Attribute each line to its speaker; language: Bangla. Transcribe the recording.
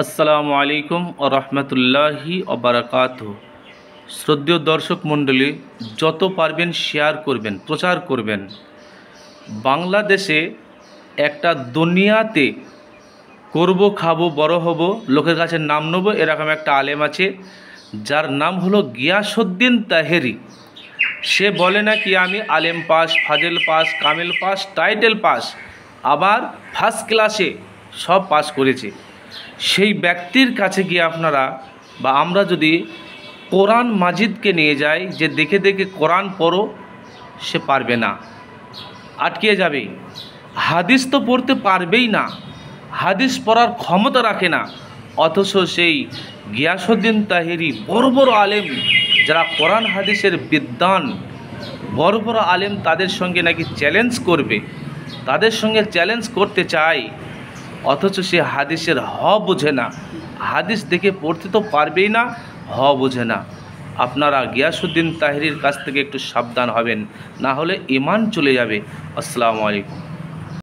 Speaker 1: আসসালামু আলাইকুম ওয়া রাহমাতুল্লাহি ওয়া বারাকাতুহু। শ্রদ্ধেয় দর্শক মণ্ডলী, যত পারবেন শেয়ার করবেন, প্রচার করবেন। বাংলাদেশে একটা দুনিয়াতে করব খাবো বড় হব, লোকের কাছে নাম নেব, এরকম একটা আলেম আছে যার নাম হলো গিয়াসউদ্দিন তাহেরি। সে বলে নাকি আমি আলেম পাস, ফাজেল পাস, কামেল পাস, টাইটেল পাস, আবার ফার্স্ট ক্লাসে সব পাস করেছে। সেই ব্যক্তির কাছে গিয়ে আপনারা বা আমরা যদি কোরআন মাজিদকে নিয়ে যাই যে দেখে দেখে কোরআন পড়ো, সে পারবে না, আটকে যাবে। হাদিস তো পড়তে পারবেই না, হাদিস পড়ার ক্ষমতা রাখে না। অথচ সেই গিয়াসউদ্দিন তাহেরি বড় বড় আলেম যারা কোরআন হাদিসের বিদ্বান, বড় বড় আলেম, তাদের সঙ্গে নাকি চ্যালেঞ্জ করবে, তাদের সঙ্গে চ্যালেঞ্জ করতে চায়। অথচ সে হাদিসের বোঝে না, হাদিস দেখে পড়তে তো পারবেই না, বোঝে না। আপনারা গিয়াসউদ্দিন তাহেরির কাছ থেকে একটু সাবধান হবেন, না হলে ঈমান চলে যাবে। আসসালামু আলাইকুম।